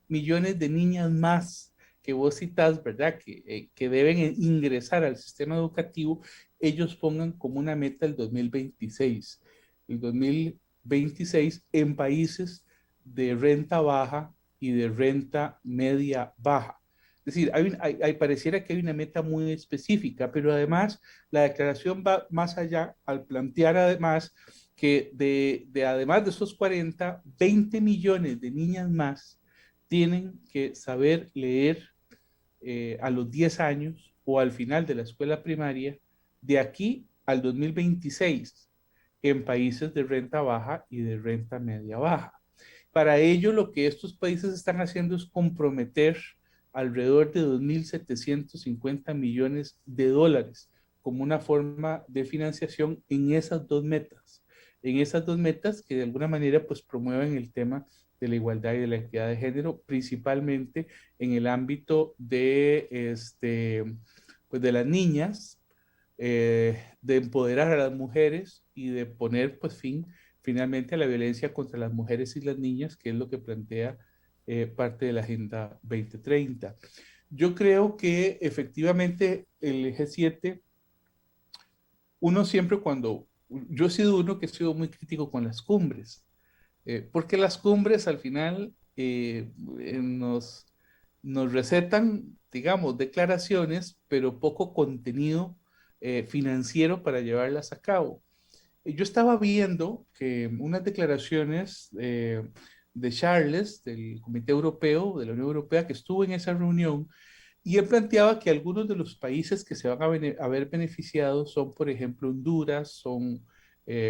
millones de niñas más que vos citás, ¿verdad? Que deben ingresar al sistema educativo, ellos pongan como una meta el 2026. El 2026 en países de renta baja y de renta media baja. Es decir, pareciera que hay una meta muy específica, pero además la declaración va más allá al plantear además que además de esos 40, 20 millones de niñas más tienen que saber leer a los 10 años o al final de la escuela primaria de aquí al 2026 en países de renta baja y de renta media baja. Para ello, lo que estos países están haciendo es comprometer alrededor de 2.750 millones de dólares como una forma de financiación en esas dos metas que de alguna manera pues promueven el tema de la igualdad y de la equidad de género, principalmente en el ámbito pues de las niñas, de empoderar a las mujeres y de poner pues finalmente a la violencia contra las mujeres y las niñas, que es lo que plantea parte de la Agenda 2030. Yo creo que efectivamente el G7, uno siempre yo he sido uno que he sido muy crítico con las cumbres, porque las cumbres al final nos recetan, digamos, declaraciones, pero poco contenido financiero para llevarlas a cabo. Yo estaba viendo que unas declaraciones de Charles, del Comité Europeo, de la Unión Europea, que estuvo en esa reunión, y él planteaba que algunos de los países que se van a ver beneficiados son, por ejemplo, Honduras, son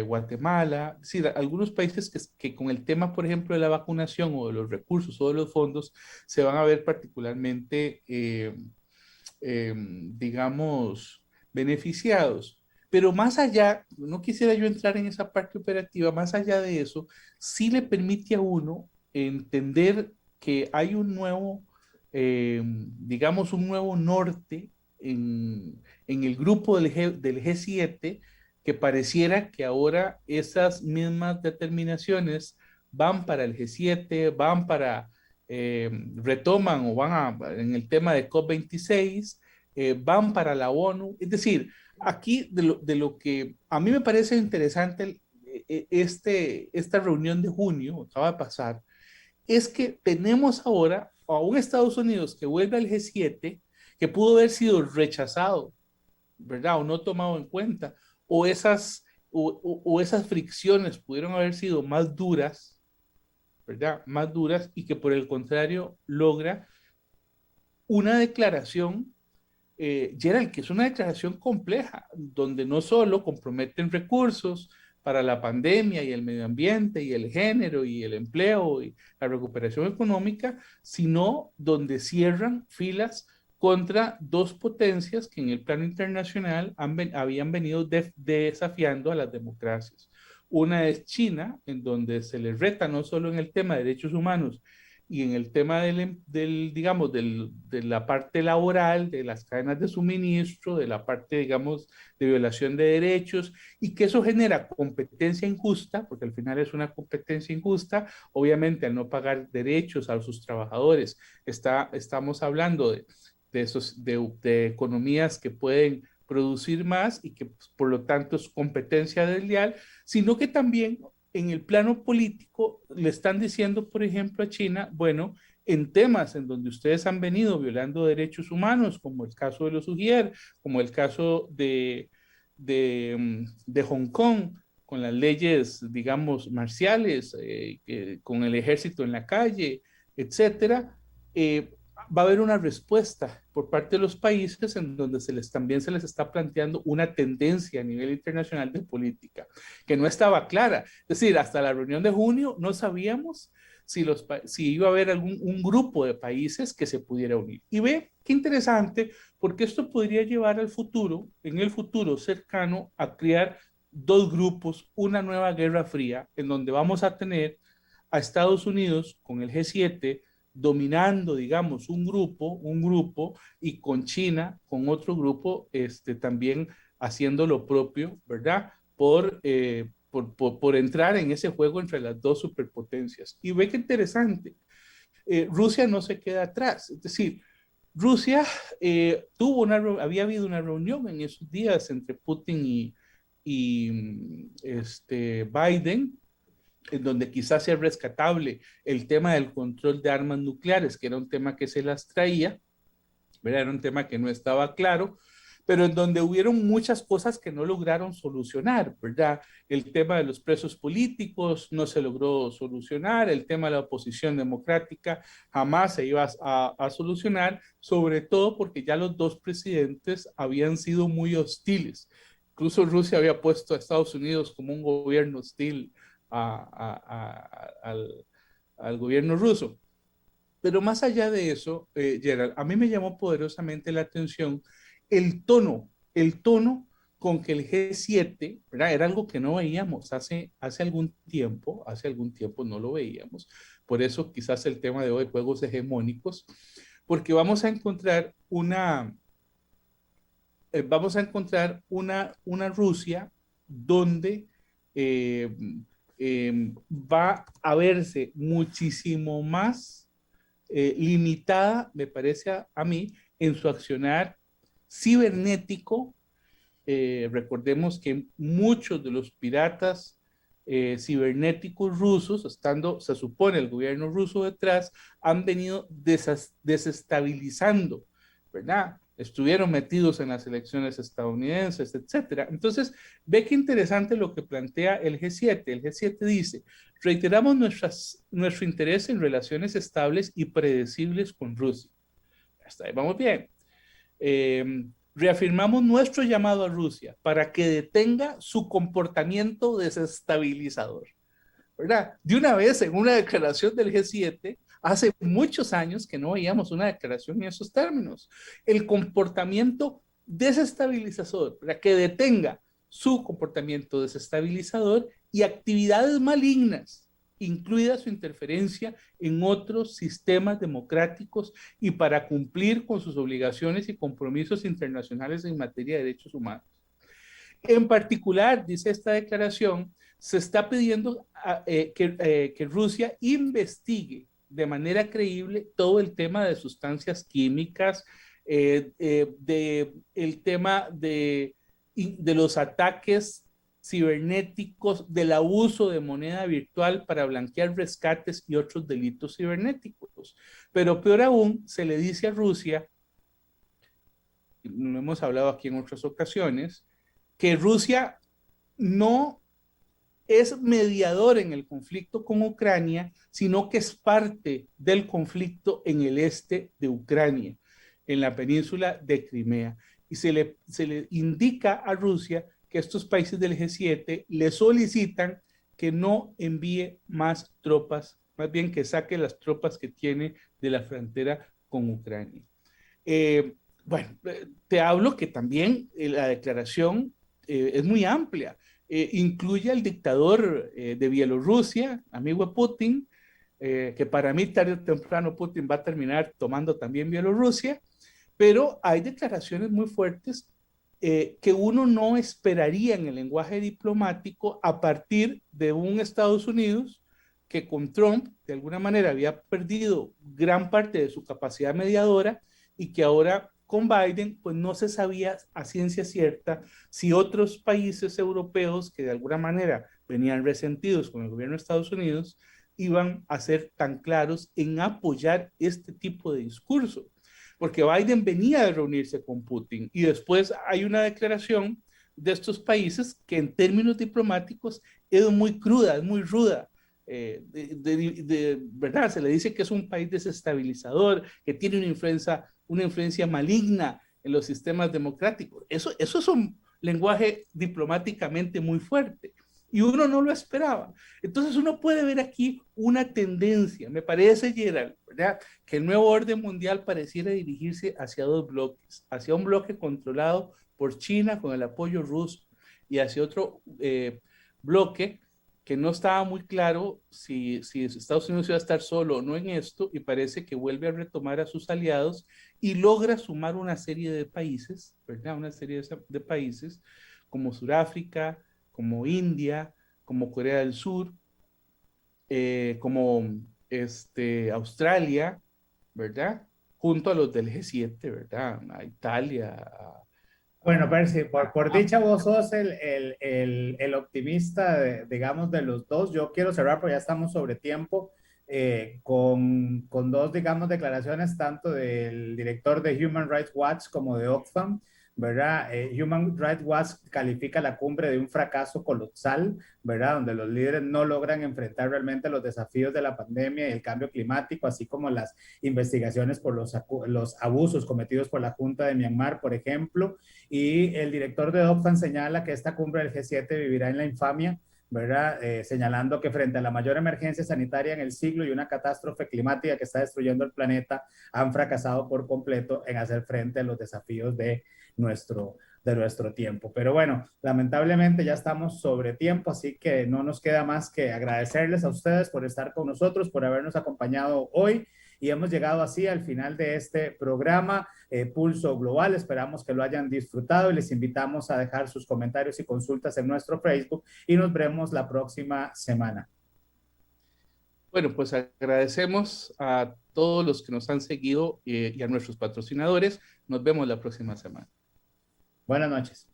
Guatemala, es decir, algunos países que con el tema, por ejemplo, de la vacunación o de los recursos o de los fondos, se van a ver particularmente, digamos, beneficiados. Pero más allá, no quisiera yo entrar en esa parte operativa, más allá de eso, sí le permite a uno entender que hay un nuevo, digamos, un nuevo norte en el grupo del G7, que pareciera que ahora esas mismas determinaciones van para el G7, retoman o en el tema de COP26, van para la ONU. Es decir, aquí de lo que a mí me parece interesante esta reunión de junio, acaba de pasar, es que tenemos ahora a un Estados Unidos que vuelve al G7, que pudo haber sido rechazado, ¿verdad? O no tomado en cuenta, o o esas fricciones pudieron haber sido más duras, ¿verdad? Más duras y que por el contrario logra una declaración, Gerald, que es una declaración compleja, donde no solo comprometen recursos para la pandemia y el medio ambiente y el género y el empleo y la recuperación económica, sino donde cierran filas contra dos potencias que en el plano internacional habían venido desafiando a las democracias. Una es China, en donde se les reta no solo en el tema de derechos humanos y en el tema digamos, de la parte laboral, de las cadenas de suministro, de la parte, digamos, de violación de derechos, y que eso genera competencia injusta, porque al final es una competencia injusta, obviamente al no pagar derechos a sus trabajadores, estamos hablando de economías que pueden producir más y que pues, por lo tanto es competencia desleal, sino que también en el plano político le están diciendo, por ejemplo, a China, bueno, en temas en donde ustedes han venido violando derechos humanos, como el caso de los Ujier, como el caso de Hong Kong, con las leyes, digamos, marciales, con el ejército en la calle, etcétera, va a haber una respuesta por parte de los países en donde también se les está planteando una tendencia a nivel internacional de política que no estaba clara. Es decir, hasta la reunión de junio no sabíamos si iba a haber un grupo de países que se pudiera unir. Y ve qué interesante, porque esto podría llevar al futuro, en el futuro cercano, a crear dos grupos, una nueva guerra fría, en donde vamos a tener a Estados Unidos con el G7 dominando, digamos, un grupo, y con China, con otro grupo, también haciendo lo propio, ¿verdad? Por entrar en ese juego entre las dos superpotencias. Y ve qué interesante, Rusia no se queda atrás, es decir, Rusia había habido una reunión en esos días entre Putin y Biden, en donde quizás sea rescatable el tema del control de armas nucleares, que era un tema que se las traía, ¿verdad? Era un tema que no estaba claro, pero en donde hubieron muchas cosas que no lograron solucionar, ¿verdad? El tema de los presos políticos no se logró solucionar, el tema de la oposición democrática jamás se iba a solucionar, sobre todo porque ya los dos presidentes habían sido muy hostiles. Incluso Rusia había puesto a Estados Unidos como un gobierno hostil al gobierno ruso. Pero más allá de eso, Gerald, a mí me llamó poderosamente la atención el tono con que el G7, ¿verdad? Era algo que no veíamos hace algún tiempo no lo veíamos. Por eso quizás el tema de hoy, juegos hegemónicos, porque vamos a encontrar una Rusia donde va a verse muchísimo más limitada, me parece a mí, en su accionar cibernético. Recordemos que muchos de los piratas cibernéticos rusos, estando, se supone, el gobierno ruso detrás, han venido desestabilizando, ¿verdad? Estuvieron metidos en las elecciones estadounidenses, etcétera. Entonces, ve qué interesante lo que plantea el G7. El G7 dice, reiteramos nuestro interés en relaciones estables y predecibles con Rusia. Hasta ahí vamos bien. Reafirmamos nuestro llamado a Rusia para que detenga su comportamiento desestabilizador, ¿verdad? De una vez, en una declaración del G7, hace muchos años que no veíamos una declaración en esos términos. El comportamiento desestabilizador, para que detenga su comportamiento desestabilizador y actividades malignas, incluida su interferencia en otros sistemas democráticos y para cumplir con sus obligaciones y compromisos internacionales en materia de derechos humanos. En particular, dice esta declaración, se está pidiendo que Rusia investigue de manera creíble todo el tema de sustancias químicas, el tema de los ataques cibernéticos, del abuso de moneda virtual para blanquear rescates y otros delitos cibernéticos. Pero peor aún, se le dice a Rusia, lo hemos hablado aquí en otras ocasiones, que Rusia no es mediador en el conflicto con Ucrania, sino que es parte del conflicto en el este de Ucrania. en la península de Crimea. Y se le indica a Rusia que estos países del G7 le solicitan que no envíe más tropas, más bien que saque las tropas que tiene de la frontera con Ucrania. Bueno, te hablo que también la declaración es muy amplia. Incluye al dictador de Bielorrusia, amigo de Putin, que para mí tarde o temprano Putin va a terminar tomando también Bielorrusia, pero hay declaraciones muy fuertes que uno no esperaría en el lenguaje diplomático a partir de un Estados Unidos que con Trump de alguna manera había perdido gran parte de su capacidad mediadora y que ahora con Biden pues no se sabía a ciencia cierta si otros países europeos que de alguna manera venían resentidos con el gobierno de Estados Unidos iban a ser tan claros en apoyar este tipo de discurso. Porque Biden venía de reunirse con Putin y después hay una declaración de estos países que en términos diplomáticos es muy cruda, es muy ruda. ¿Verdad? Se le dice que es un país desestabilizador, que tiene una influencia maligna en los sistemas democráticos. Eso es un lenguaje diplomáticamente muy fuerte y uno no lo esperaba. Entonces uno puede ver aquí una tendencia, me parece, Gerald, ¿verdad? Que el nuevo orden mundial pareciera dirigirse hacia dos bloques, hacia un bloque controlado por China con el apoyo ruso y hacia otro bloque que no estaba muy claro si Estados Unidos iba a estar solo o no en esto, y parece que vuelve a retomar a sus aliados y logra sumar una serie de países, ¿verdad? Una serie de países como Sudáfrica, como India, como Corea del Sur, como Australia, ¿verdad? Junto a los del G7, ¿verdad? A Italia,
bueno, Percy, por dicha vos sos el optimista, digamos, de los dos. Yo quiero cerrar porque ya estamos sobre tiempo con dos, digamos, declaraciones tanto del director de Human Rights Watch como de Oxfam, ¿verdad? Human Rights Watch califica la cumbre de un fracaso colosal, ¿verdad? Donde los líderes no logran enfrentar realmente los desafíos de la pandemia y el cambio climático, así como las investigaciones por los abusos cometidos por la Junta de Myanmar, por ejemplo. Y el director de Oxfam señala que esta cumbre del G7 vivirá en la infamia, ¿verdad? Señalando que frente a la mayor emergencia sanitaria en el siglo y una catástrofe climática que está destruyendo el planeta, han fracasado por completo en hacer frente a los desafíos de nuestro tiempo. Pero bueno, lamentablemente ya estamos sobre tiempo, así que no nos queda más que agradecerles a ustedes por estar con nosotros, por habernos acompañado hoy, y hemos llegado así al final de este programa Pulso Global. Esperamos que lo hayan disfrutado y les invitamos a dejar sus comentarios y consultas en nuestro Facebook y nos vemos la próxima semana.
Bueno, pues agradecemos a todos los que nos han seguido y a nuestros patrocinadores. Nos vemos la próxima semana.
Buenas noches.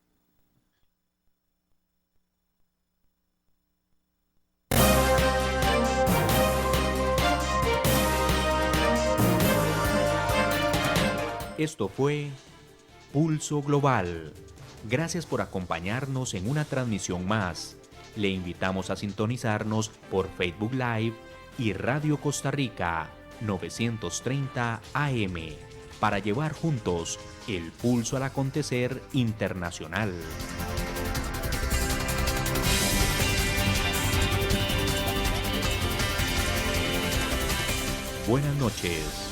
Esto fue Pulso Global. Gracias por acompañarnos en una transmisión más. Le invitamos a sintonizarnos por Facebook Live y Radio Costa Rica 930 AM para llevar juntos el pulso al acontecer internacional. Buenas noches.